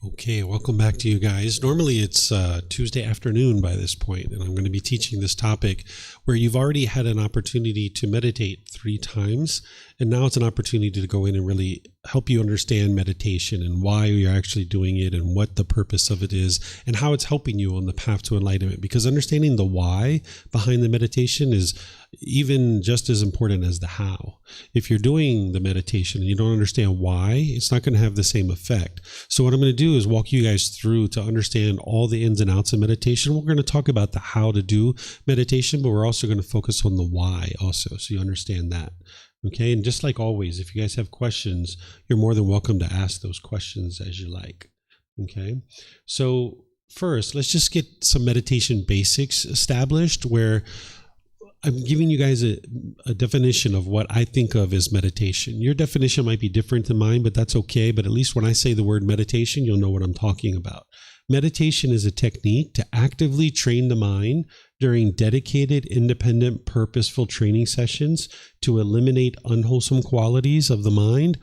Okay, welcome back to you guys. Normally it's Tuesday afternoon by this point, and I'm going to be teaching this topic where you've already had an opportunity to meditate 3 times, and now it's an opportunity to go in and really help you understand meditation and why you're actually doing it and what the purpose of it is and how it's helping you on the path to enlightenment. Because understanding the why behind the meditation is even just as important as the how. If you're doing the meditation and you don't understand why, it's not going to have the same effect. So what I'm going to do is walk you guys through to understand all the ins and outs of meditation. We're going to talk about the how to do meditation, but we're also going to focus on the why also, so you understand that. Okay, and just like always, if you guys have questions, you're more than welcome to ask those questions as you like. Okay, so first, let's just get some meditation basics established where I'm giving you guys a definition of what I think of as meditation. Your definition might be different than mine, but that's okay. But at least when I say the word meditation, you'll know what I'm talking about. Meditation is a technique to actively train the mind during dedicated, independent, purposeful training sessions to eliminate unwholesome qualities of the mind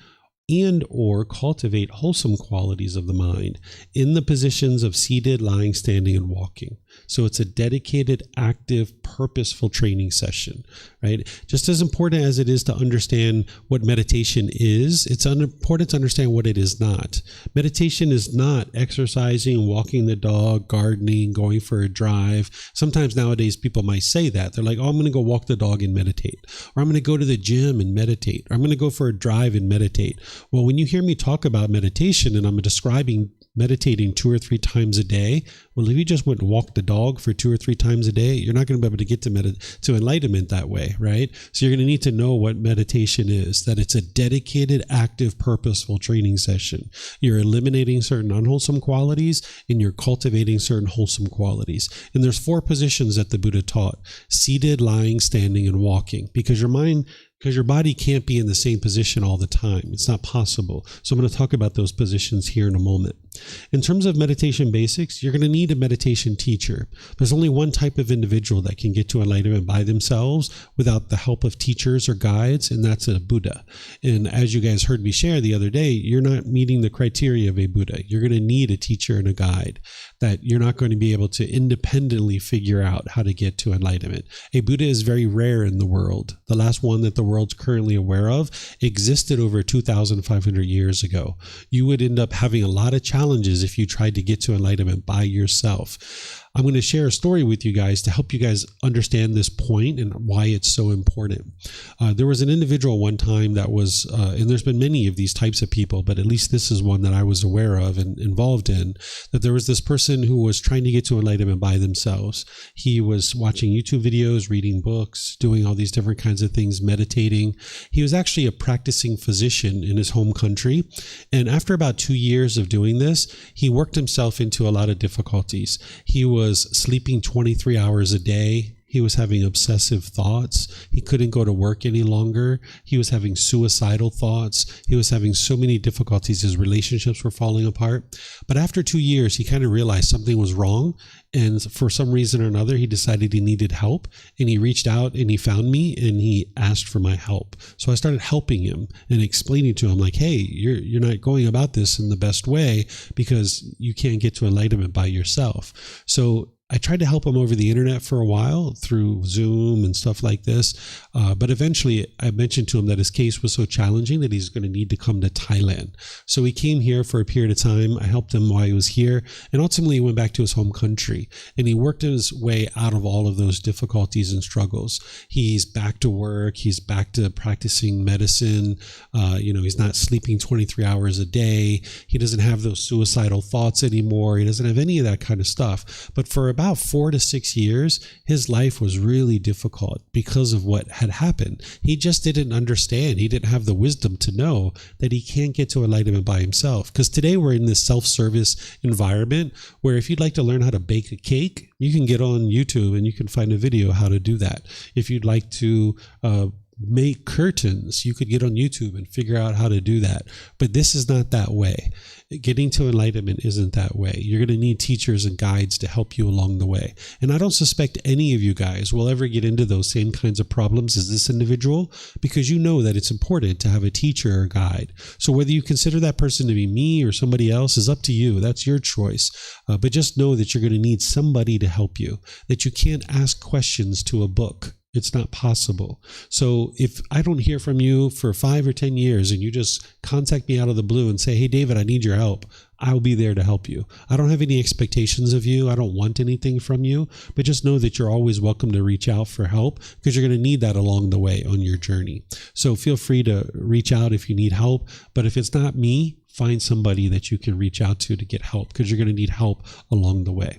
and or cultivate wholesome qualities of the mind in the positions of seated, lying, standing, and walking. So it's a dedicated, active, purposeful training session, right? Just as important as it is to understand what meditation is, it's important to understand what it is not. Meditation is not exercising, walking the dog, gardening, going for a drive. Sometimes nowadays people might say that. They're like, oh, I'm going to go walk the dog and meditate. Or I'm going to go to the gym and meditate. Or I'm going to go for a drive and meditate. Well, when you hear me talk about meditation and I'm describing meditating 2 or 3 times a day, well, if you just went and walked the dog for 2 or 3 times a day, you're not going to be able to get to enlightenment that way, right? So you're going to need to know what meditation is, that it's a dedicated, active, purposeful training session. You're eliminating certain unwholesome qualities and you're cultivating certain wholesome qualities. And there's 4 positions that the Buddha taught: seated, lying, standing, and walking, because your body can't be in the same position all the time. It's not possible. So I'm going to talk about those positions here in a moment. In terms of meditation basics, you're going to need a meditation teacher. There's only one type of individual that can get to enlightenment by themselves without the help of teachers or guides, and that's a Buddha. And as you guys heard me share the other day, you're not meeting the criteria of a Buddha. You're going to need a teacher and a guide, that you're not going to be able to independently figure out how to get to enlightenment. A Buddha is very rare in the world. The last one that the world's currently aware of existed over 2,500 years ago. You would end up having a lot of challenges if you tried to get to enlightenment by yourself. I'm going to share a story with you guys to help you guys understand this point and why it's so important. There was an individual one time that was, and there's been many of these types of people, but at least this is one that I was aware of and involved in, that there was this person who was trying to get to enlightenment by themselves. He was watching YouTube videos, reading books, doing all these different kinds of things, meditating. He was actually a practicing physician in his home country. And after about 2 years of doing this, he worked himself into a lot of difficulties. He was sleeping 23 hours a day. He was having obsessive thoughts. He couldn't go to work any longer. He was having suicidal thoughts. He was having so many difficulties. His relationships were falling apart. But after 2 years, he kind of realized something was wrong. And for some reason or another, he decided he needed help. And he reached out and he found me and he asked for my help. So I started helping him and explaining to him, like, hey, you're not going about this in the best way because you can't get to enlightenment by yourself. So I tried to help him over the internet for a while through Zoom and stuff like this. But eventually I mentioned to him that his case was so challenging that he's going to need to come to Thailand. So he came here for a period of time. I helped him while he was here. And ultimately he went back to his home country and he worked his way out of all of those difficulties and struggles. He's back to work. He's back to practicing medicine. He's not sleeping 23 hours a day. He doesn't have those suicidal thoughts anymore. He doesn't have any of that kind of stuff. But for about 4 to 6 years, his life was really difficult because of what had happened. He just didn't understand. He didn't have the wisdom to know that he can't get to enlightenment by himself. Because today we're in this self-service environment where if you'd like to learn how to bake a cake, you can get on YouTube and you can find a video how to do that. If you'd like to make curtains. You could get on YouTube and figure out how to do that. But this is not that way. Getting to enlightenment isn't that way. You're going to need teachers and guides to help you along the way. And I don't suspect any of you guys will ever get into those same kinds of problems as this individual, because you know that it's important to have a teacher or guide. So whether you consider that person to be me or somebody else is up to you. That's your choice. But just know that you're going to need somebody to help you, that you can't ask questions to a book. It's not possible. So if I don't hear from you for 5 or 10 years and you just contact me out of the blue and say, hey, David, I need your help, I'll be there to help you. I don't have any expectations of you. I don't want anything from you, but just know that you're always welcome to reach out for help, because you're going to need that along the way on your journey. So feel free to reach out if you need help. But if it's not me, find somebody that you can reach out to get help, because you're going to need help along the way.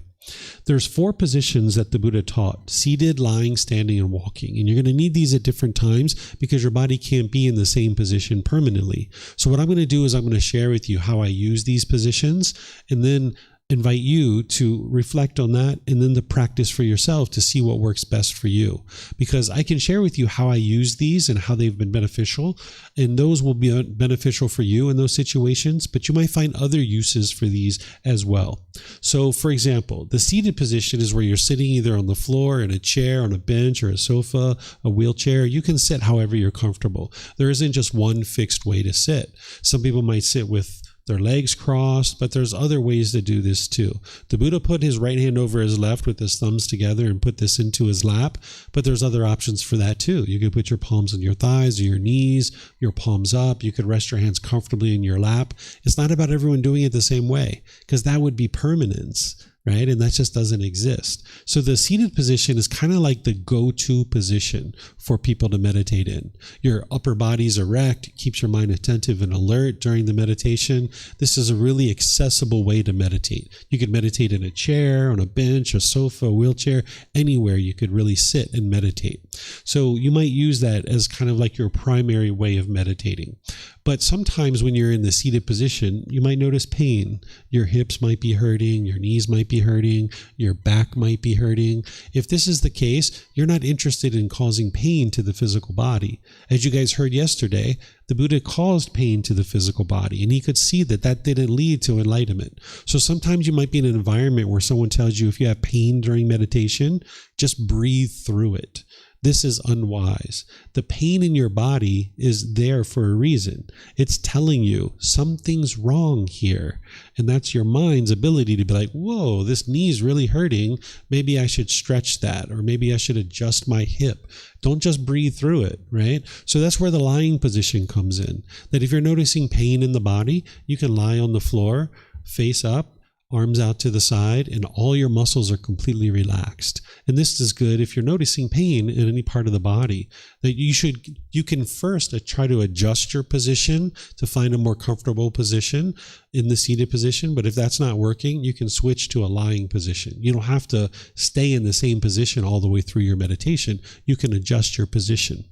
There's 4 positions that the Buddha taught: seated, lying, standing, and walking. And you're going to need these at different times because your body can't be in the same position permanently. So what I'm going to do is I'm going to share with you how I use these positions, and then invite you to reflect on that and then to practice for yourself to see what works best for you. Because I can share with you how I use these and how they've been beneficial, and those will be beneficial for you in those situations, but you might find other uses for these as well. So for example, the seated position is where you're sitting either on the floor, in a chair, on a bench, or a sofa, a wheelchair. You can sit however you're comfortable. There isn't just one fixed way to sit. Some people might sit with their legs crossed, but there's other ways to do this too. The Buddha put his right hand over his left with his thumbs together and put this into his lap, but there's other options for that too. You could put your palms on your thighs or your knees, your palms up. You could rest your hands comfortably in your lap. It's not about everyone doing it the same way, because that would be permanence, right? And that just doesn't exist. So the seated position is kind of like the go-to position for people to meditate in. Your upper body's erect, keeps your mind attentive and alert during the meditation. This is a really accessible way to meditate. You could meditate in a chair, on a bench, a sofa, a wheelchair, anywhere you could really sit and meditate. So you might use that as kind of like your primary way of meditating. But sometimes when you're in the seated position, you might notice pain. Your hips might be hurting, your knees might be hurting, your back might be hurting. If this is the case, you're not interested in causing pain to the physical body. As you guys heard yesterday, the Buddha caused pain to the physical body, and he could see that that didn't lead to enlightenment. So sometimes you might be in an environment where someone tells you if you have pain during meditation, just breathe through it. This is unwise. The pain in your body is there for a reason. It's telling you something's wrong here. And that's your mind's ability to be like, whoa, this knee's really hurting. Maybe I should stretch that, or maybe I should adjust my hip. Don't just breathe through it, right? So that's where the lying position comes in. That if you're noticing pain in the body, you can lie on the floor, face up, arms out to the side, and all your muscles are completely relaxed. And this is good if you're noticing pain in any part of the body. That you can first try to adjust your position to find a more comfortable position in the seated position. But if that's not working, you can switch to a lying position. You don't have to stay in the same position all the way through your meditation. You can adjust your position.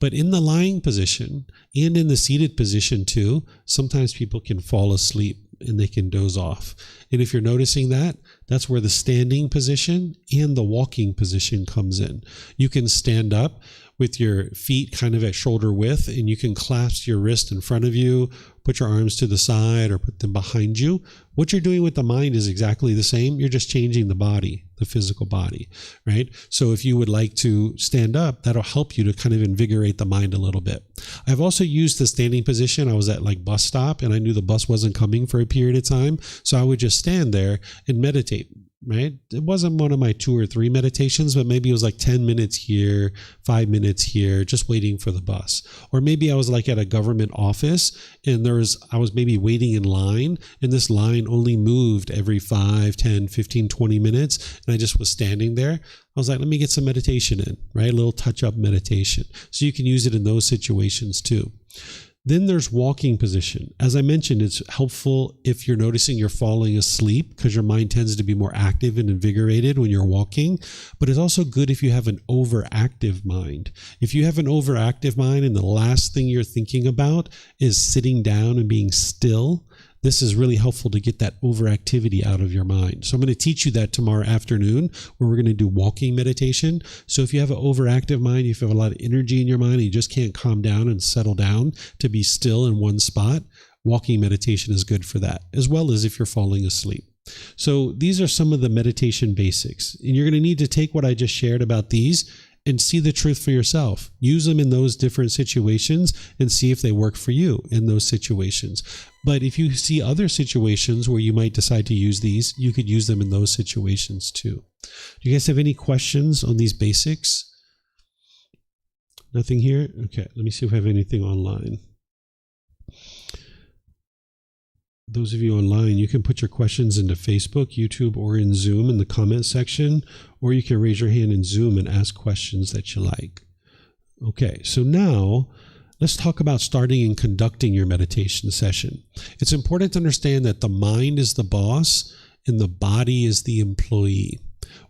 But in the lying position and in the seated position too, sometimes people can fall asleep and they can doze off. And if you're noticing that, that's where the standing position and the walking position comes in. You can stand up with your feet kind of at shoulder width, and you can clasp your wrist in front of you, put your arms to the side or put them behind you. What you're doing with the mind is exactly the same. You're just changing the body, the physical body, right? So if you would like to stand up, that'll help you to kind of invigorate the mind a little bit. I've also used the standing position. I was at like bus stop and I knew the bus wasn't coming for a period of time. So I would just stand there and meditate. Right? It wasn't one of my 2 or 3 meditations, but maybe it was like 10 minutes here, 5 minutes here, just waiting for the bus. Or maybe I was like at a government office and I was maybe waiting in line, and this line only moved every 5, 10, 15, 20 minutes. And I just was standing there. I was like, let me get some meditation in, right? A little touch-up meditation. So you can use it in those situations too. Then there's walking position. As I mentioned, it's helpful if you're noticing you're falling asleep because your mind tends to be more active and invigorated when you're walking. But it's also good if you have an overactive mind. If you have an overactive mind and the last thing you're thinking about is sitting down and being still, this is really helpful to get that overactivity out of your mind. So I'm going to teach you that tomorrow afternoon, where we're going to do walking meditation. So if you have an overactive mind, if you have a lot of energy in your mind and you just can't calm down and settle down to be still in one spot, walking meditation is good for that, as well as if you're falling asleep. So these are some of the meditation basics. And you're going to need to take what I just shared about these and see the truth for yourself. Use them in those different situations and see if they work for you in those situations. But if you see other situations where you might decide to use these, you could use them in those situations too. Do you guys have any questions on these basics? Nothing here? Okay, let me see if I have anything online. Those of you online, you can put your questions into Facebook, YouTube, or in Zoom in the comment section, or you can raise your hand in Zoom and ask questions that you like. Okay, so now let's talk about starting and conducting your meditation session. It's important to understand that the mind is the boss and the body is the employee.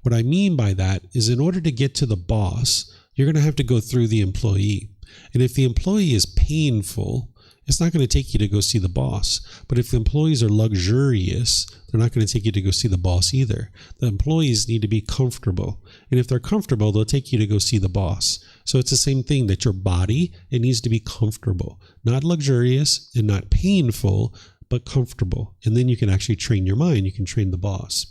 What I mean by that is, in order to get to the boss, you're going to have to go through the employee. And if the employee is painful, it's not going to take you to go see the boss. But if the employees are luxurious, they're not going to take you to go see the boss either. The employees need to be comfortable. And if they're comfortable, they'll take you to go see the boss. So it's the same thing, that your body, it needs to be comfortable, not luxurious and not painful, but comfortable. And then you can actually train your mind. You can train the boss.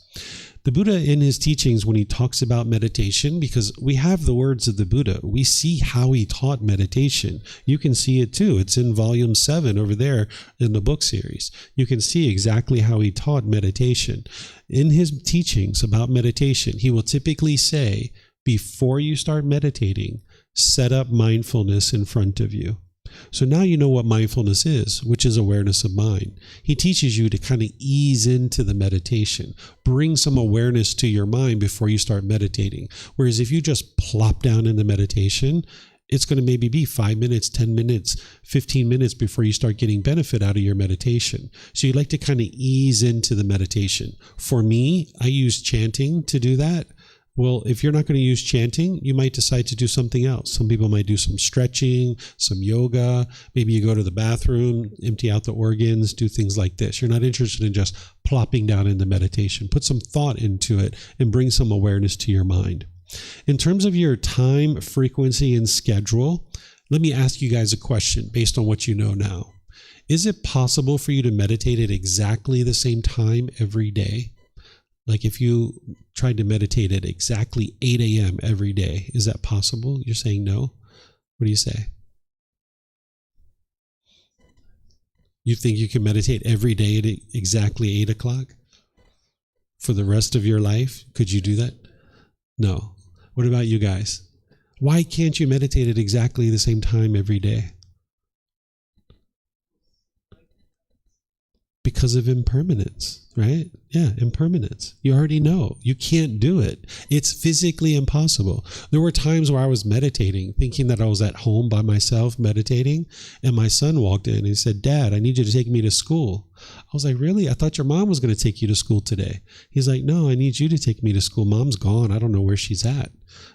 The Buddha, in his teachings, when he talks about meditation, because we have the words of the Buddha, we see how he taught meditation. You can see it too. It's in volume 7 over there in the book series. You can see exactly how he taught meditation. In his teachings about meditation, he will typically say, before you start meditating, set up mindfulness in front of you. So now you know what mindfulness is, which is awareness of mind. He teaches you to kind of ease into the meditation, bring some awareness to your mind before you start meditating. Whereas if you just plop down into meditation, it's going to maybe be 5 minutes, 10 minutes, 15 minutes before you start getting benefit out of your meditation. So you like to kind of ease into the meditation. For me, I use chanting to do that. Well, if you're not going to use chanting, you might decide to do something else. Some people might do some stretching, some yoga. Maybe you go to the bathroom, empty out the organs, do things like this. You're not interested in just plopping down into meditation. Put some thought into it and bring some awareness to your mind. In terms of your time, frequency, and schedule, let me ask you guys a question based on what you know now. Is it possible for you to meditate at exactly the same time every day? Like if you tried to meditate at exactly 8 a.m. every day, is that possible? You're saying no? What do you say? You think you can meditate every day at exactly 8 o'clock? For the rest of your life? Could you do that? No. What about you guys? Why can't you meditate at exactly the same time every day? Because of impermanence, right? Yeah, impermanence. You already know. You can't do it. It's physically impossible. There were times where I was meditating, thinking that I was at home by myself meditating, and my son walked in and he said, "Dad, I need you to take me to school." I was like, "Really? I thought your mom was going to take you to school today." He's like, "No, I need you to take me to school. Mom's gone. I don't know where she's at."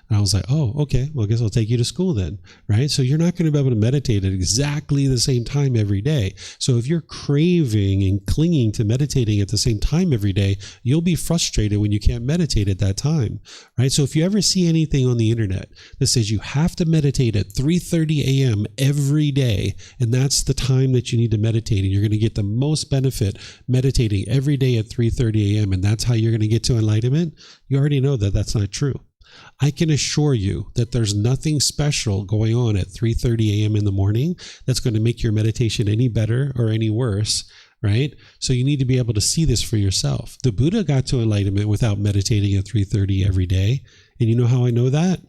And I was like, "Oh, okay. Well, I guess I'll take you to school then," right? So you're not going to be able to meditate at exactly the same time every day. So if you're craving and clinging to meditating at the same time every day, you'll be frustrated when you can't meditate at that time, right? So if you ever see anything on the internet that says you have to meditate at 3:30 a.m. every day, and that's the time that you need to meditate, and you're going to get the most benefit meditating every day at 3:30 a.m., and that's how you're going to get to enlightenment, you already know that that's not true. I can assure you that there's nothing special going on at 3:30 a.m. in the morning that's going to make your meditation any better or any worse, right? So you need to be able to see this for yourself. The Buddha got to enlightenment without meditating at 3:30 every day. And you know how I know that?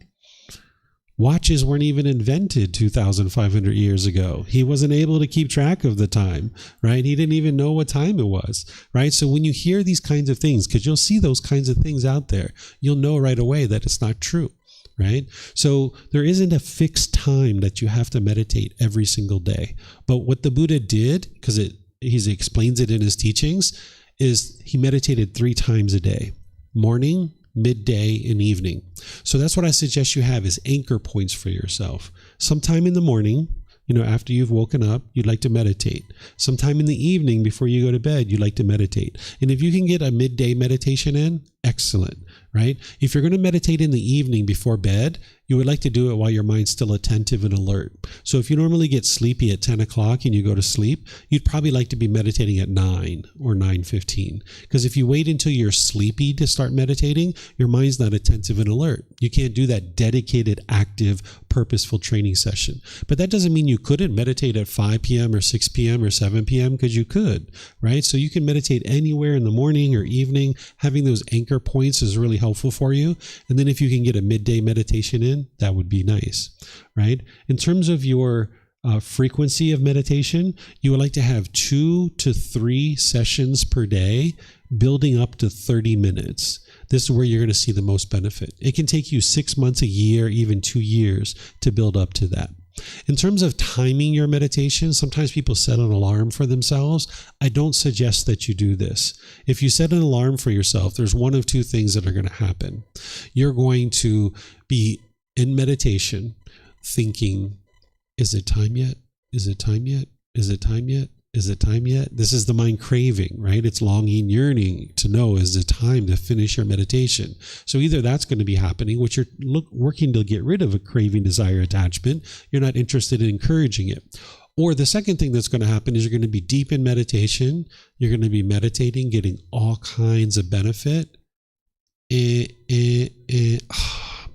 Watches weren't even invented 2,500 years ago. He wasn't able to keep track of the time, right? He didn't even know what time it was, right? So when you hear these kinds of things, because you'll see those kinds of things out there, you'll know right away that it's not true, right? So there isn't a fixed time that you have to meditate every single day. But what the Buddha did, because he explains it in his teachings, is he meditated 3 times a day: morning, midday, and evening. So that's what I suggest you have is anchor points for yourself. Sometime in the morning, After you've woken up, you'd like to meditate. Sometime in the evening before you go to bed, you'd like to meditate. And if you can get a midday meditation in, excellent, right? If you're going to meditate in the evening before bed, you would like to do it while your mind's still attentive and alert. So if you normally get sleepy at 10 o'clock and you go to sleep, you'd probably like to be meditating at 9 or 9:15. Because if you wait until you're sleepy to start meditating, your mind's not attentive and alert. You can't do that dedicated, active, purposeful training session. But that doesn't mean you couldn't meditate at 5 p.m. or 6 p.m. or 7 p.m. because you could, right? So you can meditate anywhere in the morning or evening. Having those anchor points is really helpful for you. And then if you can get a midday meditation in, that would be nice, right? In terms of your frequency of meditation, you would like to have 2 to 3 sessions per day, building up to 30 minutes. This is where you're going to see the most benefit. It can take you 6 months, a year, even 2 years to build up to that. In terms of timing your meditation, sometimes people set an alarm for themselves. I don't suggest that you do this. If you set an alarm for yourself, there's one of two things that are going to happen. You're going to be in meditation thinking, is it time yet? Is it time yet? Is it time yet? Is it time yet? This is the mind craving, right? It's longing, yearning to know, is it time to finish your meditation? So either that's going to be happening, which you're working to get rid of a craving, desire, attachment. You're not interested in encouraging it. Or the second thing that's going to happen is you're going to be deep in meditation. You're going to be meditating, getting all kinds of benefit.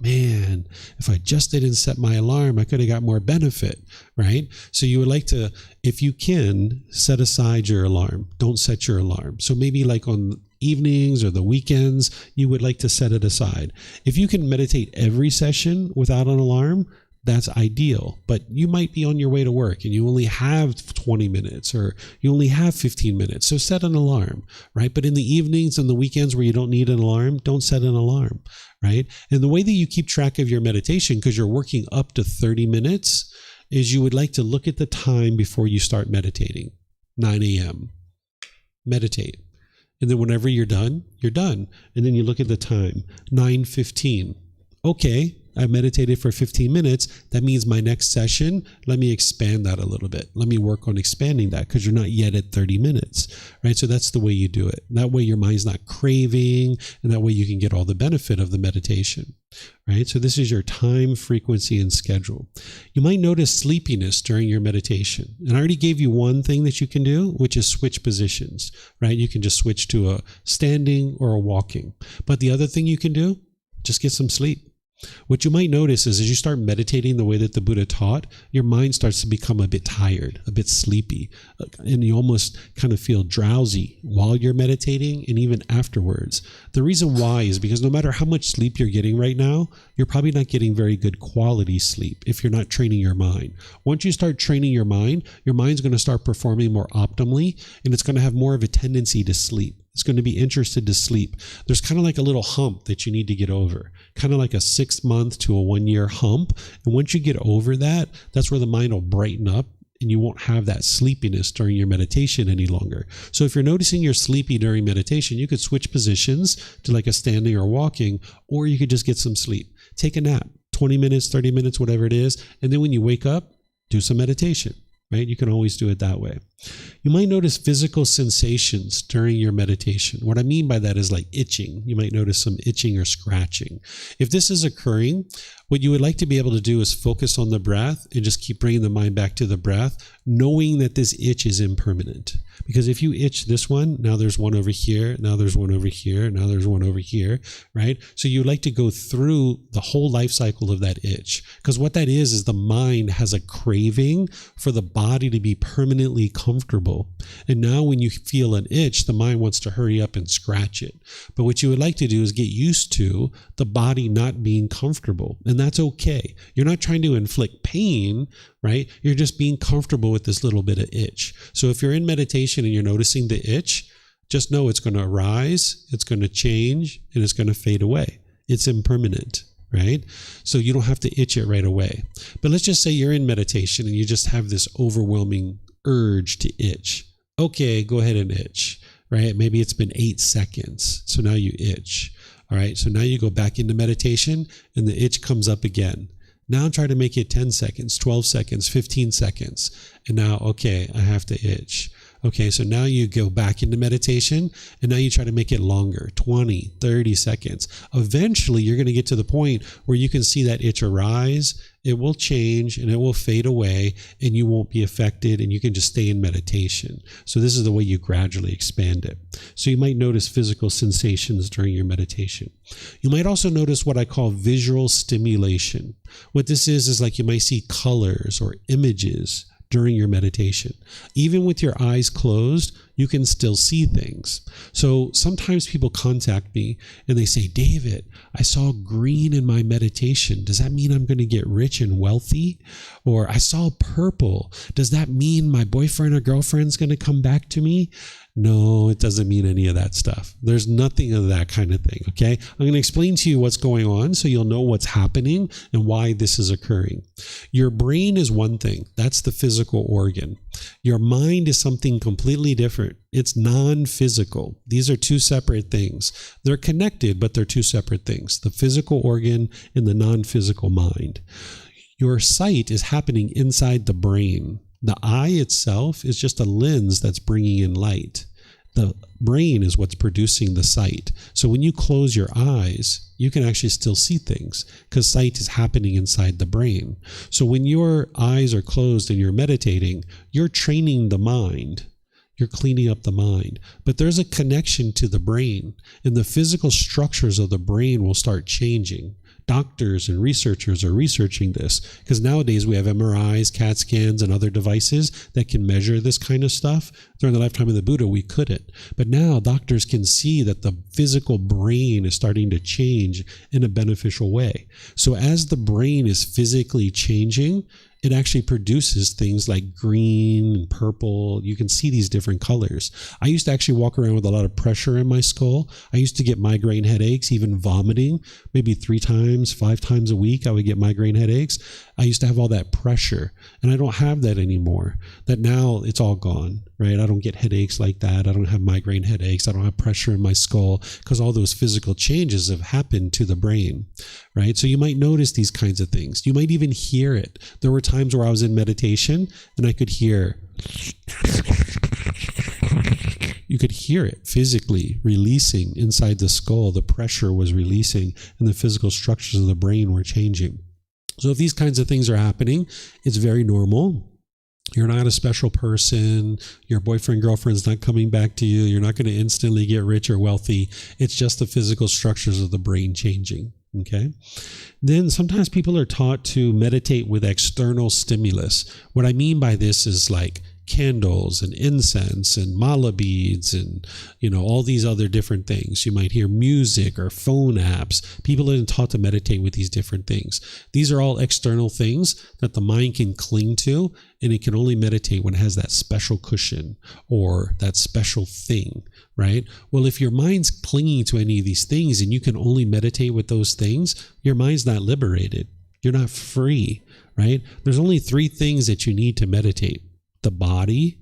Man, if I just didn't set my alarm, I could have got more benefit, right? So you would like to, if you can, set aside your alarm. Don't set your alarm. So maybe like on evenings or the weekends, you would like to set it aside. If you can meditate every session without an alarm, that's ideal. But you might be on your way to work and you only have 20 minutes or you only have 15 minutes. So set an alarm, right? But in the evenings and the weekends where you don't need an alarm, don't set an alarm, right? And the way that you keep track of your meditation, because you're working up to 30 minutes, is you would like to look at the time before you start meditating. 9 a.m. Meditate. And then whenever you're done, you're done. And then you look at the time, 9:15. Okay, I meditated for 15 minutes. That means my next session, let me expand that a little bit. Let me work on expanding that because you're not yet at 30 minutes, right? So that's the way you do it. That way your mind's not craving, and that way you can get all the benefit of the meditation, right? So this is your time, frequency, and schedule. You might notice sleepiness during your meditation. And I already gave you one thing that you can do, which is switch positions, right? You can just switch to a standing or a walking. But the other thing you can do, just get some sleep. What you might notice is as you start meditating the way that the Buddha taught, your mind starts to become a bit tired, a bit sleepy, and you almost kind of feel drowsy while you're meditating and even afterwards. The reason why is because no matter how much sleep you're getting right now, you're probably not getting very good quality sleep if you're not training your mind. Once you start training your mind's going to start performing more optimally, and it's going to have more of a tendency to sleep. It's going to be interested to sleep. There's kind of like a little hump that you need to get over, kind of like a 6 month to a 1 year hump. And once you get over that, that's where the mind will brighten up and you won't have that sleepiness during your meditation any longer. So if you're noticing you're sleepy during meditation, you could switch positions to like a standing or walking, or you could just get some sleep. Take a nap, 20 minutes, 30 minutes, whatever it is. And then when you wake up, do some meditation. Right? You can always do it that way. You might notice physical sensations during your meditation. What I mean by that is like itching. You might notice some itching or scratching. If this is occurring, what you would like to be able to do is focus on the breath and just keep bringing the mind back to the breath, knowing that this itch is impermanent. Because if you itch this one, now there's one over here, now there's one over here, now there's one over here, right? So you like to go through the whole life cycle of that itch. Because what that is the mind has a craving for the body to be permanently comfortable. And now when you feel an itch, the mind wants to hurry up and scratch it. But what you would like to do is get used to the body not being comfortable. And that's okay. You're not trying to inflict pain, right? You're just being comfortable with this little bit of itch. So if you're in meditation and you're noticing the itch, just know it's going to arise, it's going to change, and it's going to fade away. It's impermanent, right? So you don't have to itch it right away. But let's just say you're in meditation and you just have this overwhelming urge to itch. Okay, go ahead and itch, right? Maybe it's been 8 seconds. So now you itch. All right, so now you go back into meditation and the itch comes up again. Now try to make it 10 seconds, 12 seconds, 15 seconds. And now, okay, I have to itch. Okay, so now you go back into meditation and now you try to make it longer, 20, 30 seconds. Eventually, you're going to get to the point where you can see that itch arise, it will change and it will fade away and you won't be affected and you can just stay in meditation. So this is the way you gradually expand it. So you might notice physical sensations during your meditation. You might also notice what I call visual stimulation. What this is like you might see colors or images during your meditation. Even with your eyes closed, you can still see things. So sometimes people contact me and they say, David, I saw green in my meditation. Does that mean I'm going to get rich and wealthy? Or I saw purple. Does that mean my boyfriend or girlfriend's going to come back to me? No, it doesn't mean any of that stuff. There's nothing of that kind of thing, okay? I'm going to explain to you what's going on so you'll know what's happening and why this is occurring. Your brain is one thing. That's the physical organ. Your mind is something completely different. It's non-physical. These are two separate things. They're connected, but they're two separate things. The physical organ and the non-physical mind. Your sight is happening inside the brain. The eye itself is just a lens that's bringing in light. The brain is what's producing the sight. So when you close your eyes, you can actually still see things because sight is happening inside the brain. So when your eyes are closed and you're meditating, you're training the mind. You're cleaning up the mind. But there's a connection to the brain, and the physical structures of the brain will start changing. Doctors and researchers are researching this because nowadays we have MRIs, CAT scans, and other devices that can measure this kind of stuff. During the lifetime of the Buddha, we couldn't. But now doctors can see that the physical brain is starting to change in a beneficial way. So as the brain is physically changing, it actually produces things like green and purple. You can see these different colors. I used to actually walk around with a lot of pressure in my skull. I used to get migraine headaches, even vomiting, maybe 3 times, 5 times a week. I would get migraine headaches. I used to have all that pressure, and I don't have that anymore. That now it's all gone, right? I don't get headaches like that. I don't have migraine headaches. I don't have pressure in my skull because all those physical changes have happened to the brain, right? So you might notice these kinds of things. You might even hear it. There were times where I was in meditation and I could hear, you could hear it physically releasing inside the skull. The pressure was releasing and the physical structures of the brain were changing. So if these kinds of things are happening, it's very normal. You're not a special person. Your boyfriend, girlfriend's not coming back to you. You're not going to instantly get rich or wealthy. It's just the physical structures of the brain changing. Okay. Then sometimes people are taught to meditate with external stimulus. What I mean by this is like candles and incense and mala beads and, all these other different things. You might hear music or phone apps. People are taught to meditate with these different things. These are all external things that the mind can cling to, and it can only meditate when it has that special cushion or that special thing, right? Well, if your mind's clinging to any of these things and you can only meditate with those things, your mind's not liberated. You're not free, right? There's only 3 things that you need to meditate: the body,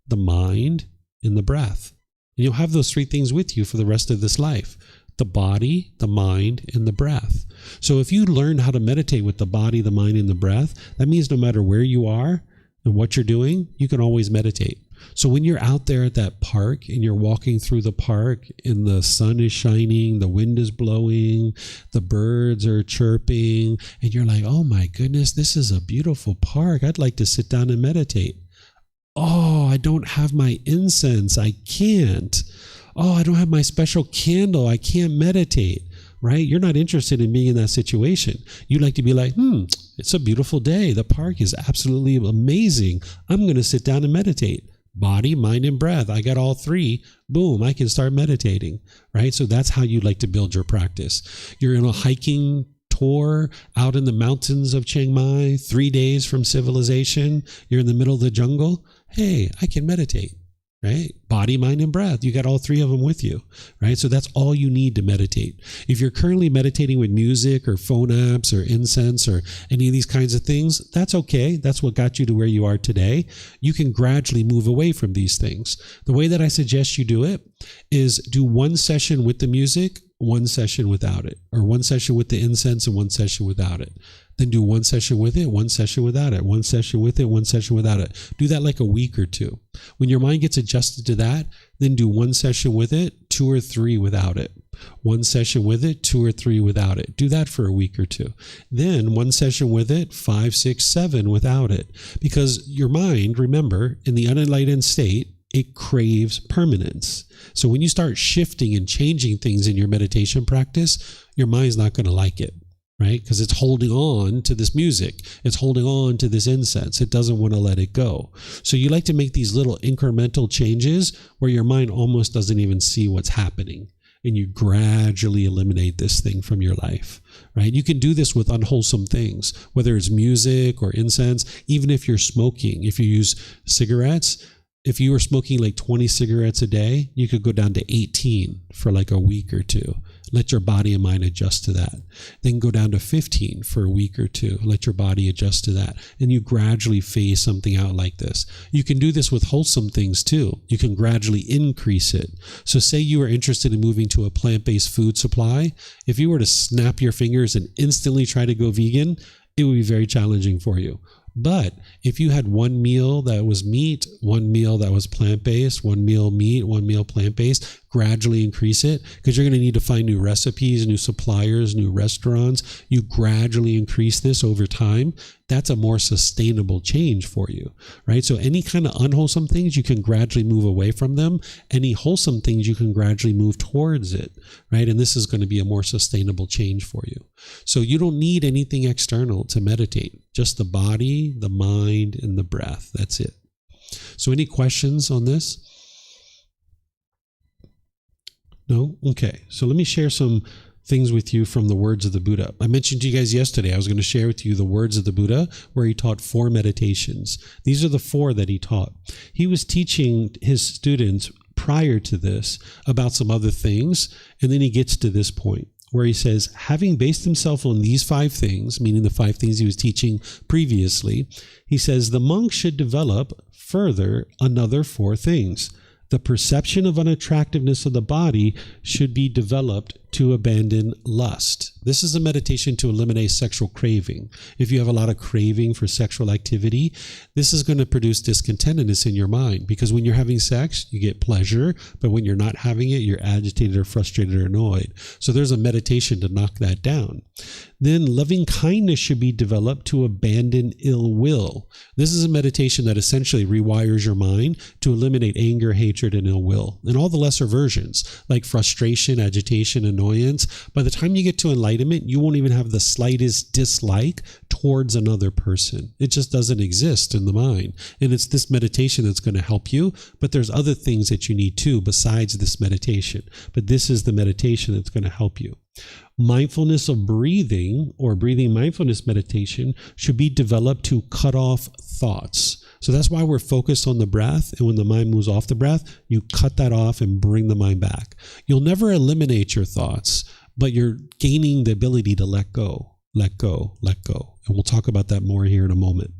the mind, and the breath. And you'll have those 3 things with you for the rest of this life: the body, the mind, and the breath. So if you learn how to meditate with the body, the mind, and the breath, that means no matter where you are and what you're doing, you can always meditate. So when you're out there at that park and you're walking through the park and the sun is shining, the wind is blowing, the birds are chirping, and you're like, oh my goodness, this is a beautiful park. I'd like to sit down and meditate. Oh, I don't have my incense. I can't. Oh, I don't have my special candle. I can't meditate, right? You're not interested in being in that situation. You like to be like, it's a beautiful day. The park is absolutely amazing. I'm going to sit down and meditate. Body, mind, and breath. I got all 3. Boom, I can start meditating, right? So that's how you like to build your practice. You're in a hiking tour out in the mountains of Chiang Mai, 3 days from civilization. You're in the middle of the jungle. Hey, I can meditate, right? body, mind, and breath. You got all three of them with you, right? So that's all you need to meditate. If you're currently meditating with music or phone apps or incense or any of these kinds of things, that's okay. That's what got you to where you are today. You can gradually move away from these things. The way that I suggest you do it is do one session with the music, one session without it, or one session with the incense and one session without it. Then do one session with it, one session without it, one session with it, one session without it. Do that like a week or two. When your mind gets adjusted to that, then do one session with it, 2 or 3 without it. One session with it, 2 or 3 without it. Do that for a week or two. Then one session with it, 5, 6, 7 without it. Because your mind, remember, in the unenlightened state, it craves permanence. So when you start shifting and changing things in your meditation practice, your mind's not going to like it, right? Because it's holding on to this music. It's holding on to this incense. It doesn't want to let it go. So you like to make these little incremental changes where your mind almost doesn't even see what's happening. And you gradually eliminate this thing from your life, right? You can do this with unwholesome things, whether it's music or incense, even if you're smoking. If you use cigarettes, if you were smoking like 20 cigarettes a day, you could go down to 18 for like a week or two. Let your body and mind adjust to that. Then go down to 15 for a week or two. Let your body adjust to that. And you gradually phase something out like this. You can do this with wholesome things too. You can gradually increase it. So say you were interested in moving to a plant-based food supply. If you were to snap your fingers and instantly try to go vegan, it would be very challenging for you. But if you had one meal that was meat, one meal that was plant-based, one meal meat, one meal plant-based, gradually increase it, because you're going to need to find new recipes, new suppliers, new restaurants. You gradually increase this over time. That's a more sustainable change for you, right? So any kind of unwholesome things, you can gradually move away from them. Any wholesome things, you can gradually move towards it, right? And this is going to be a more sustainable change for you. So you don't need anything external to meditate, just the body, the mind, and the breath. That's it. So any questions on this? No? Okay. So let me share some things with you from the words of the Buddha. I mentioned to you guys yesterday, I was going to share with you the words of the Buddha, where he taught 4 meditations. These are the 4 that he taught. He was teaching his students prior to this about some other things, and then he gets to this point where he says, having based himself on these 5 things, meaning the 5 things he was teaching previously, he says the monk should develop further another 4 things. The perception of unattractiveness of the body should be developed to abandon lust. This is a meditation to eliminate sexual craving. If you have a lot of craving for sexual activity, this is going to produce discontentedness in your mind, because when you're having sex, you get pleasure, but when you're not having it, you're agitated or frustrated or annoyed. So there's a meditation to knock that down. Then loving kindness should be developed to abandon ill will. This is a meditation that essentially rewires your mind to eliminate anger, hatred, and ill will, and all the lesser versions like frustration, agitation, annoyance. By the time you get to enlightenment, you won't even have the slightest dislike towards another person. It just doesn't exist in the mind. And it's this meditation that's going to help you, but there's other things that you need too besides this meditation. But this is the meditation that's going to help you. Mindfulness of breathing, or breathing mindfulness meditation, should be developed to cut off thoughts. So that's why we're focused on the breath. And when the mind moves off the breath, you cut that off and bring the mind back. You'll never eliminate your thoughts, but you're gaining the ability to let go. Let go, let go. And we'll talk about that more here in a moment.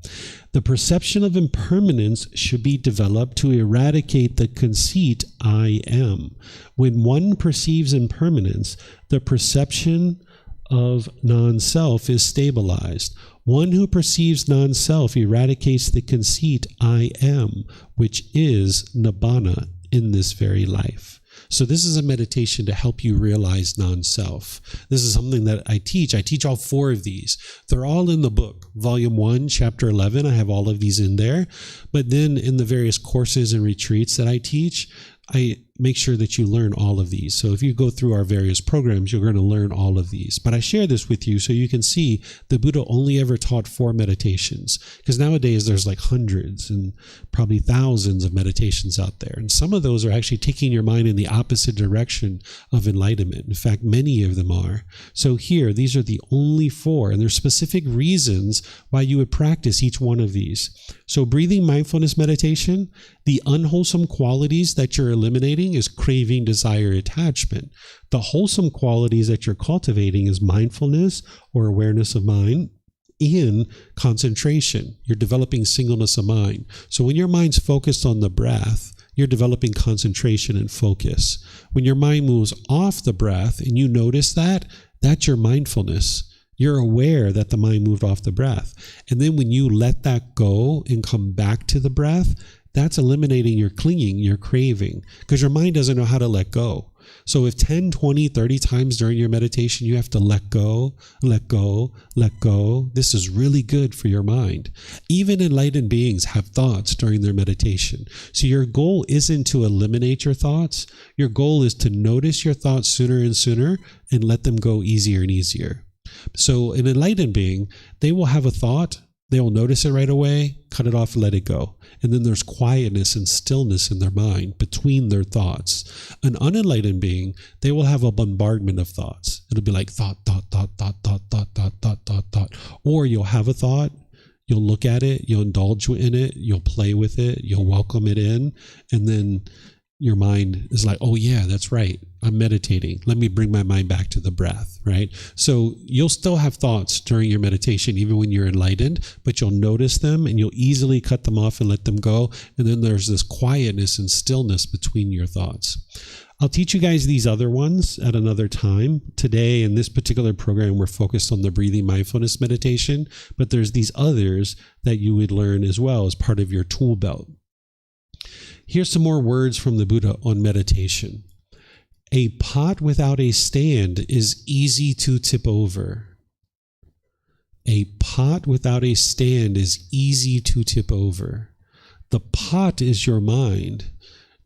The perception of impermanence should be developed to eradicate the conceit, I am. When one perceives impermanence, the perception of non-self is stabilized. One who perceives non-self eradicates the conceit, I am, which is nibbana in this very life. So this is a meditation to help you realize non-self. This is something that I teach. I teach all 4 of these. They're all in the book. Volume 1, Chapter 11, I have all of these in there. But then in the various courses and retreats that I teach, I make sure that you learn all of these. So if you go through our various programs, you're going to learn all of these. But I share this with you so you can see the Buddha only ever taught 4 meditations, because nowadays there's like hundreds and probably thousands of meditations out there. And some of those are actually taking your mind in the opposite direction of enlightenment. In fact, many of them are. So here, these are the only 4, and there's specific reasons why you would practice each one of these. So breathing mindfulness meditation, the unwholesome qualities that you're eliminating is craving, desire, attachment. The wholesome qualities that you're cultivating is mindfulness or awareness of mind in concentration. You're developing singleness of mind. So when your mind's focused on the breath, you're developing concentration and focus. When your mind moves off the breath and you notice that, that's your mindfulness. You're aware that the mind moved off the breath. And then when you let that go and come back to the breath, that's eliminating your clinging, your craving, because your mind doesn't know how to let go. So if 10, 20, 30 times during your meditation, you have to let go, let go, let go, this is really good for your mind. Even enlightened beings have thoughts during their meditation. So your goal isn't to eliminate your thoughts. Your goal is to notice your thoughts sooner and sooner and let them go easier and easier. So an enlightened being, they will have a thought, they will notice it right away, cut it off, and let it go. And then there's quietness and stillness in their mind between their thoughts. An unenlightened being, they will have a bombardment of thoughts. It'll be like thought. Or you'll have a thought, you'll look at it, you'll indulge in it, you'll play with it, you'll welcome it in, and then your mind is like, oh yeah, that's right, I'm meditating. Let me bring my mind back to the breath, right? So you'll still have thoughts during your meditation, even when you're enlightened, but you'll notice them and you'll easily cut them off and let them go. And then there's this quietness and stillness between your thoughts. I'll teach you guys these other ones at another time. Today, in this particular program, we're focused on the breathing mindfulness meditation, but there's these others that you would learn as well as part of your tool belt. Here's some more words from the Buddha on meditation. A pot without a stand is easy to tip over. A pot without a stand is easy to tip over. The pot is your mind.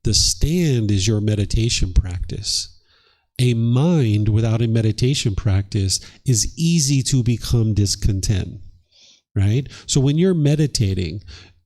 The stand is your meditation practice. A mind without a meditation practice is easy to become discontent, right? So when you're meditating,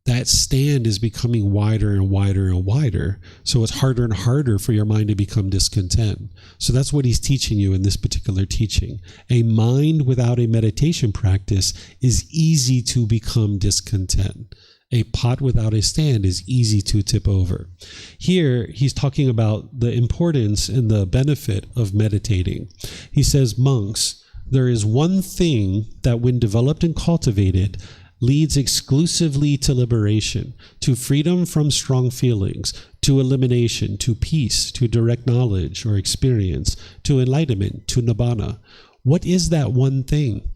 that stand is becoming wider and wider and wider. So it's harder and harder for your mind to become discontent. So that's what he's teaching you in this particular teaching. A mind without a meditation practice is easy to become discontent. A pot without a stand is easy to tip over. Here, he's talking about the importance and the benefit of meditating. He says, monks, there is one thing that when developed and cultivated, leads exclusively to liberation, to freedom from strong feelings, to elimination, to peace, to direct knowledge or experience, to enlightenment, to nibbana. What is that one thing?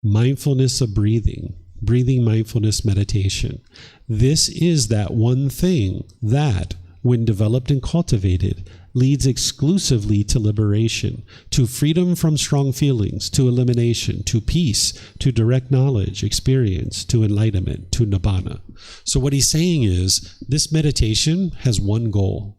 Mindfulness of breathing, breathing mindfulness meditation. This is that one thing that, when developed and cultivated, leads exclusively to liberation, to freedom from strong feelings, to elimination, to peace, to direct knowledge, experience, to enlightenment, to nibbana. So what he's saying is, this meditation has one goal,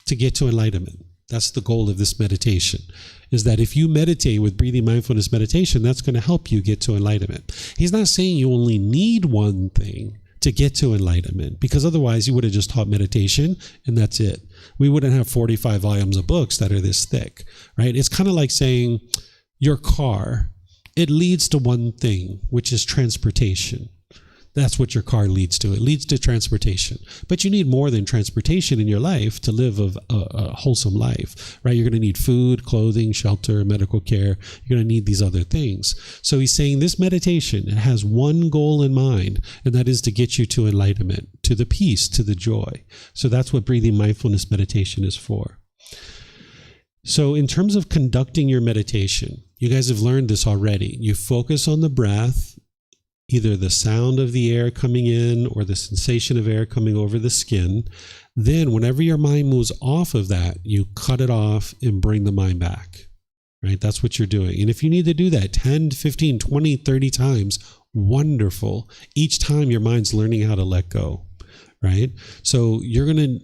to get to enlightenment. That's the goal of this meditation, is that if you meditate with breathing mindfulness meditation, that's going to help you get to enlightenment. He's not saying you only need one thing to get to enlightenment, because otherwise you would have just taught meditation and that's it. We wouldn't have 45 volumes of books that are this thick, right? It's kind of like saying your car, it leads to one thing, which is transportation. That's what your car leads to. It leads to transportation. But you need more than transportation in your life to live a wholesome life, right? You're going to need food, clothing, shelter, medical care. You're going to need these other things. So he's saying this meditation, it has one goal in mind, and that is to get you to enlightenment, to the peace, to the joy. So that's what breathing mindfulness meditation is for. So in terms of conducting your meditation, you guys have learned this already. You focus on the breath, either the sound of the air coming in or the sensation of air coming over the skin. Then whenever your mind moves off of that, you cut it off and bring the mind back, right? That's what you're doing. And if you need to do that 10, 15, 20, 30 times, wonderful. Each time your mind's learning how to let go, right? So you're going to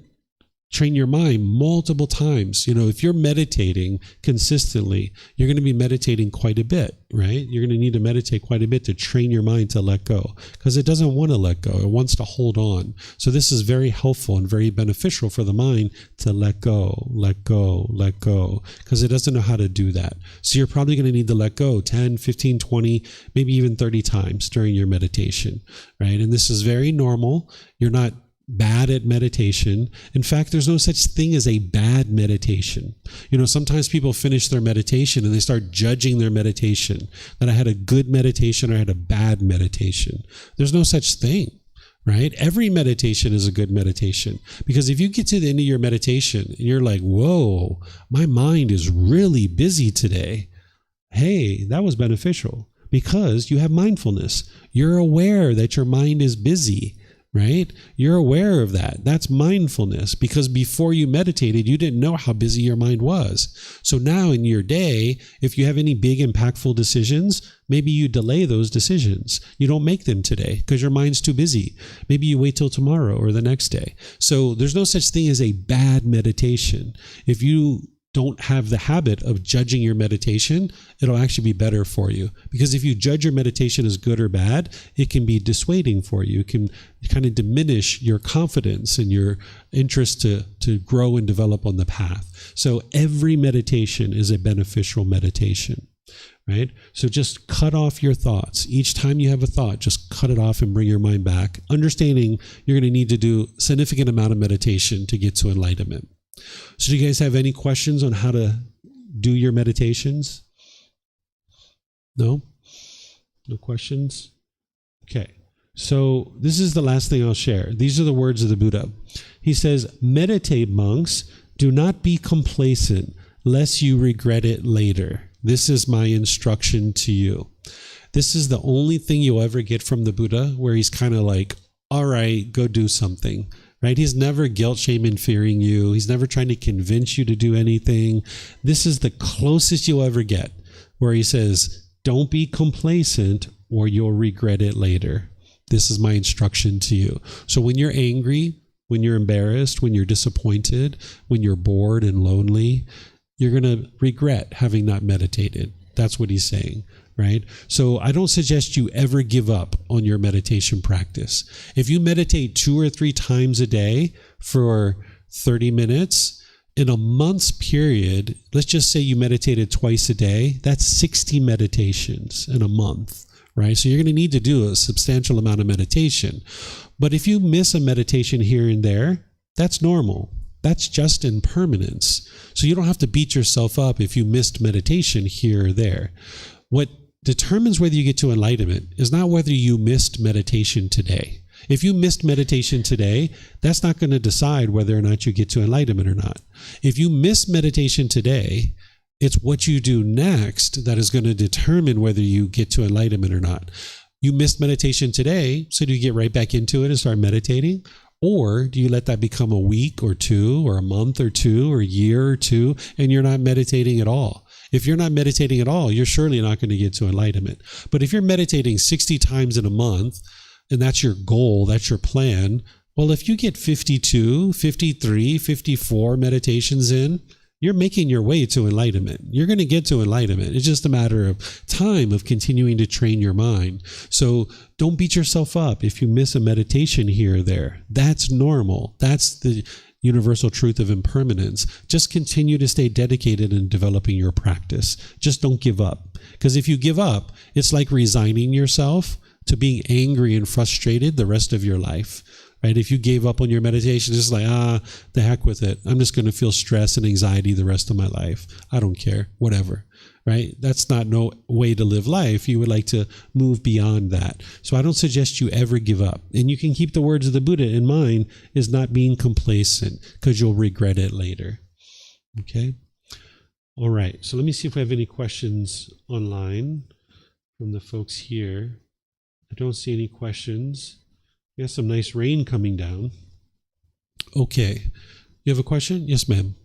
train your mind multiple times. If you're meditating consistently, you're going to be meditating quite a bit, right? You're going to need to meditate quite a bit to train your mind to let go, because it doesn't want to let go. It wants to hold on. So this is very helpful and very beneficial for the mind to let go, because it doesn't know how to do that. So you're probably going to need to let go 10, 15, 20, maybe even 30 times during your meditation, right? And this is very normal. You're not bad at meditation. In fact, there's no such thing as a bad meditation. Sometimes people finish their meditation and they start judging their meditation, that I had a good meditation or I had a bad meditation. There's no such thing, right? Every meditation is a good meditation, because if you get to the end of your meditation and you're like, whoa, my mind is really busy today. Hey, that was beneficial because you have mindfulness. You're aware that your mind is busy. Right? You're aware of that. That's mindfulness, because before you meditated, you didn't know how busy your mind was. So now in your day, if you have any big impactful decisions, maybe you delay those decisions. You don't make them today because your mind's too busy. Maybe you wait till tomorrow or the next day. So there's no such thing as a bad meditation. If you don't have the habit of judging your meditation, it'll actually be better for you. Because if you judge your meditation as good or bad, it can be dissuading for you. It can kind of diminish your confidence and your interest to grow and develop on the path. So every meditation is a beneficial meditation, right? So just cut off your thoughts. Each time you have a thought, just cut it off and bring your mind back, understanding you're going to need to do a significant amount of meditation to get to enlightenment. So do you guys have any questions on how to do your meditations? No? No questions? Okay. So this is the last thing I'll share. These are the words of the Buddha. He says, meditate, monks, do not be complacent, lest you regret it later. This is my instruction to you. This is the only thing you'll ever get from the Buddha where he's kind of like, all right, go do something. Right? He's never guilt, shame, and fearing you. He's never trying to convince you to do anything. This is the closest you'll ever get, where he says, don't be complacent or you'll regret it later. This is my instruction to you. So when you're angry, when you're embarrassed, when you're disappointed, when you're bored and lonely, you're going to regret having not meditated. That's what he's saying. Right? So I don't suggest you ever give up on your meditation practice. If you meditate 2 or 3 times a day for 30 minutes, in a month's period, let's just say you meditated twice a day, that's 60 meditations in a month, right? So you're going to need to do a substantial amount of meditation. But if you miss a meditation here and there, that's normal. That's just impermanence. So you don't have to beat yourself up if you missed meditation here or there. What determines whether you get to enlightenment is not whether you missed meditation today. If you missed meditation today, that's not going to decide whether or not you get to enlightenment or not. If you miss meditation today, it's what you do next that is going to determine whether you get to enlightenment or not. You missed meditation today, so do you get right back into it and start meditating? Or do you let that become a week or 2 or a month or 2 or a year or 2 and you're not meditating at all? If you're not meditating at all, you're surely not going to get to enlightenment. But if you're meditating 60 times in a month, and that's your goal, that's your plan, well, if you get 52, 53, 54 meditations in, you're making your way to enlightenment. You're going to get to enlightenment. It's just a matter of time of continuing to train your mind. So don't beat yourself up if you miss a meditation here or there. That's normal. That's the universal truth of impermanence. Just continue to stay dedicated in developing your practice. Just don't give up. Because if you give up, it's like resigning yourself to being angry and frustrated the rest of your life. Right? If you gave up on your meditation, it's like, the heck with it. I'm just going to feel stress and anxiety the rest of my life. I don't care, whatever. Right? That's not no way to live life. You would like to move beyond that. So I don't suggest you ever give up. And you can keep the words of the Buddha in mind, is not being complacent, because you'll regret it later. Okay? All right. So let me see if we have any questions online from the folks here. I don't see any questions. We have some nice rain coming down. Okay. You have a question? Yes, ma'am.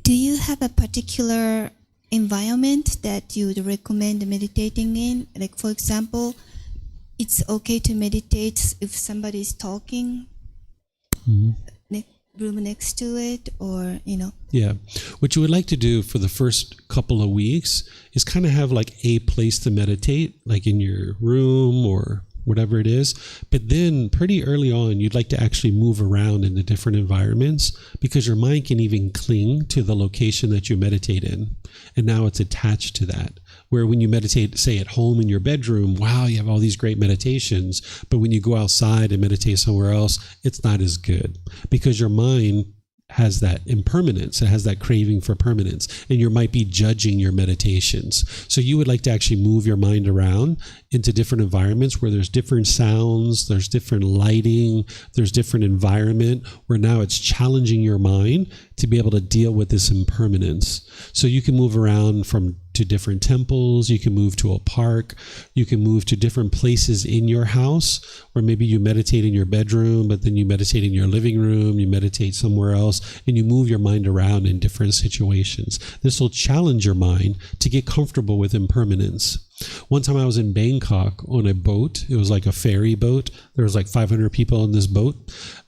Do you have a particular environment that you would recommend meditating in? Like, for example, it's okay to meditate if somebody is talking, room next to it, or, Yeah. What you would like to do for the first couple of weeks is kind of have like a place to meditate, like in your room or whatever it is. But then pretty early on, you'd like to actually move around into different environments, because your mind can even cling to the location that you meditate in. And now it's attached to that. Where when you meditate, say at home in your bedroom, wow, you have all these great meditations. But when you go outside and meditate somewhere else, it's not as good, because your mind has that impermanence. It has that craving for permanence, and you might be judging your meditations. So you would like to actually move your mind around into different environments where there's different sounds, there's different lighting, there's different environment, where now it's challenging your mind to be able to deal with this impermanence. So you can move around to different temples, you can move to a park, you can move to different places in your house, where maybe you meditate in your bedroom, but then you meditate in your living room, you meditate somewhere else, and you move your mind around in different situations. This will challenge your mind to get comfortable with impermanence. One time I was in Bangkok on a boat. It was like a ferry boat. There was like 500 people on this boat,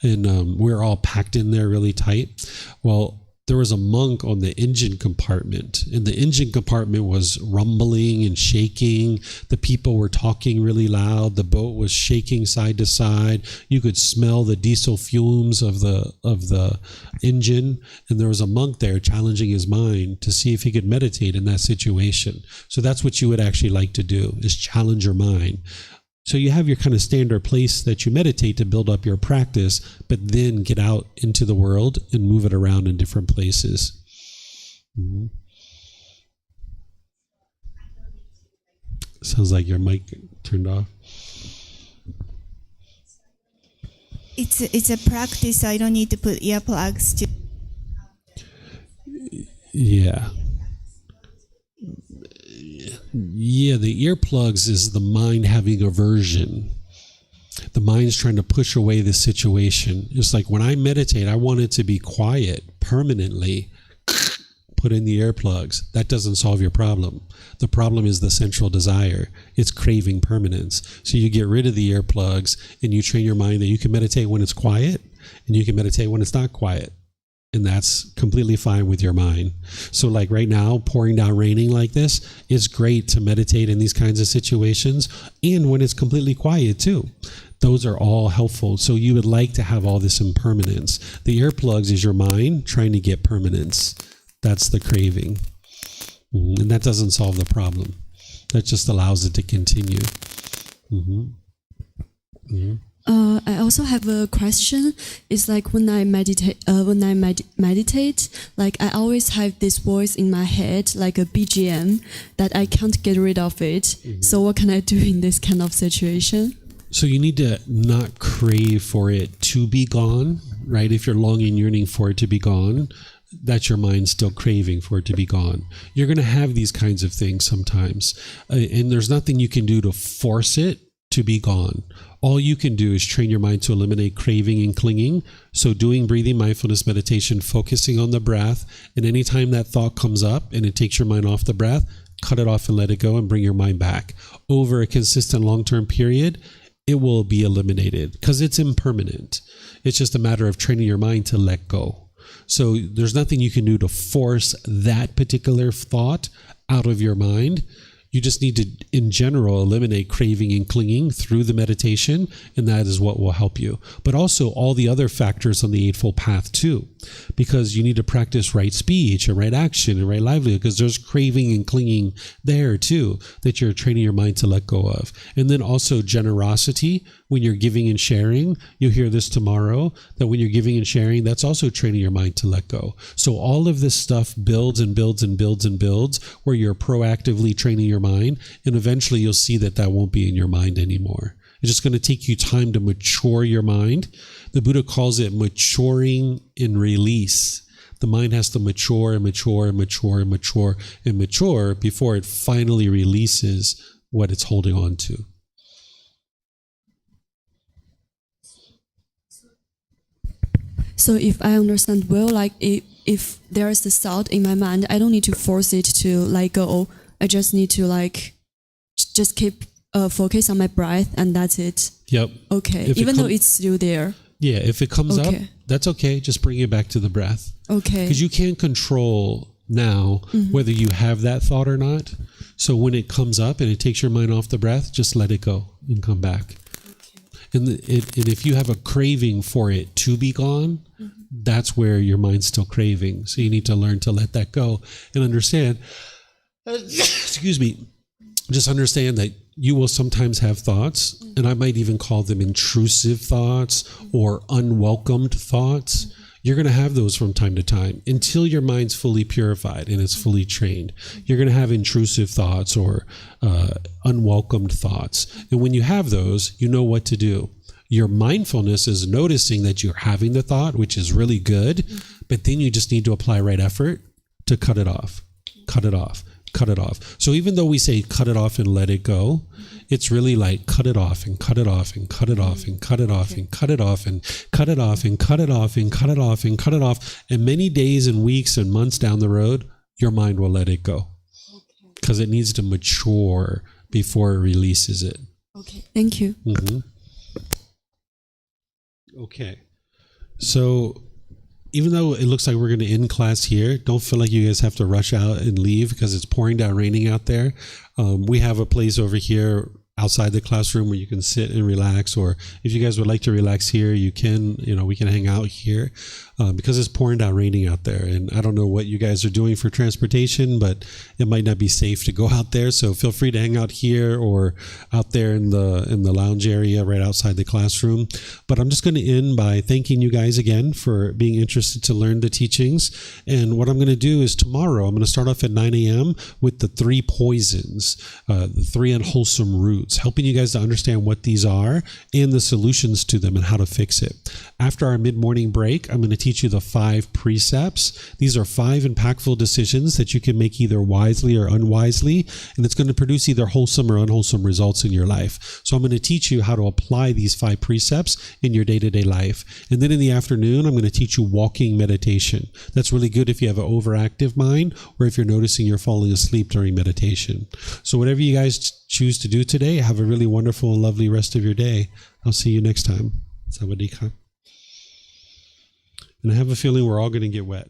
and we were all packed in there really tight. Well, there was a monk on the engine compartment, and the engine compartment was rumbling and shaking. The people were talking really loud. The boat was shaking side to side. You could smell the diesel fumes of the engine. And there was a monk there challenging his mind to see if he could meditate in that situation. So that's what you would actually like to do, is challenge your mind. So you have your kind of standard place that you meditate to build up your practice, but then get out into the world and move it around in different places. Mm-hmm. Sounds like your mic turned off. It's a practice. I don't need to put earplugs to. Yeah. Yeah, the earplugs is the mind having aversion. The mind's trying to push away the situation. It's like when I meditate, I want it to be quiet permanently. Put in the earplugs. That doesn't solve your problem. The problem is the central desire. It's craving permanence. So you get rid of the earplugs and you train your mind that you can meditate when it's quiet and you can meditate when it's not quiet. And that's completely fine with your mind. So like right now, pouring down raining like this, it's great to meditate in these kinds of situations, and when it's completely quiet too. Those are all helpful. So you would like to have all this impermanence. The earplugs is your mind trying to get permanence. That's the craving. And that doesn't solve the problem. That just allows it to continue. Mm-hmm. Mm-hmm. I also have a question. It's like when I meditate, like I always have this voice in my head, like a BGM, that I can't get rid of it. Mm-hmm. So what can I do in this kind of situation? So you need to not crave for it to be gone, right? If you're longing, yearning for it to be gone, that's your mind still craving for it to be gone. You're going to have these kinds of things sometimes, and there's nothing you can do to force it to be gone. All you can do is train your mind to eliminate craving and clinging. So doing breathing mindfulness meditation, focusing on the breath, and anytime that thought comes up and it takes your mind off the breath, cut it off and let it go and bring your mind back. Over a consistent long-term period, it will be eliminated because it's impermanent. It's just a matter of training your mind to let go. So there's nothing you can do to force that particular thought out of your mind. You just need to, in general, eliminate craving and clinging through the meditation, and that is what will help you. But also all the other factors on the Eightfold Path too, because you need to practice right speech and right action and right livelihood, because there's craving and clinging there too that you're training your mind to let go of. And then also generosity, when you're giving and sharing. You'll hear this tomorrow, that when you're giving and sharing, that's also training your mind to let go. So all of this stuff builds and builds and builds and builds, where you're proactively training your mind, and eventually you'll see that that won't be in your mind anymore. It's just going to take you time to mature your mind. The Buddha calls it maturing in release. The mind has to mature and mature and mature and mature and mature before it finally releases what it's holding on to. So if I understand well, like if there is a thought in my mind, I don't need to force it to let go. I just need to like just keep focus on my breath, and that's it. Yep. Okay. Even though it's still there. Yeah, if it comes up, that's okay. Just bring it back to the breath. Okay. Because you can't control now whether you have that thought or not. So when it comes up and it takes your mind off the breath, just let it go and come back. Okay. And if you have a craving for it to be gone, that's where your mind's still craving. So you need to learn to let that go and understand, excuse me, just understand that you will sometimes have thoughts, and I might even call them intrusive thoughts or unwelcomed thoughts. You're going to have those from time to time until your mind's fully purified and it's fully trained. You're going to have intrusive thoughts or unwelcomed thoughts. And when you have those, you know what to do. Your mindfulness is noticing that you're having the thought, which is really good, but then you just need to apply right effort to cut it off, cut it off. Cut it off. So even though we say cut it off and let it go, it's really like cut it off and cut it off and cut it off and cut it off and cut it off and cut it off and cut it off and cut it off and cut it off. And many days and weeks and months down the road, your mind will let it go because it needs to mature before it releases it. Okay. Thank you. Okay. So even though it looks like we're going to end class here, don't feel like you guys have to rush out and leave because it's pouring down raining out there. We have a place over here outside the classroom where you can sit and relax, or if you guys would like to relax here, you can, we can hang out here because it's pouring down raining out there. And I don't know what you guys are doing for transportation, but it might not be safe to go out there. So feel free to hang out here or out there in the lounge area right outside the classroom. But I'm just going to end by thanking you guys again for being interested to learn the teachings. And what I'm going to do is tomorrow, I'm going to start off at 9 a.m. with the 3 poisons, the 3 unwholesome roots, helping you guys to understand what these are and the solutions to them and how to fix it. After our mid-morning break, I'm going to teach you the 5 precepts. These are 5 impactful decisions that you can make either wisely or unwisely, and it's going to produce either wholesome or unwholesome results in your life. So I'm going to teach you how to apply these 5 precepts in your day-to-day life. And then in the afternoon, I'm going to teach you walking meditation. That's really good if you have an overactive mind or if you're noticing you're falling asleep during meditation. So whatever you guys choose to do today, have a really wonderful and lovely rest of your day. I'll see you next time. Sawadee ka. And I have a feeling we're all going to get wet.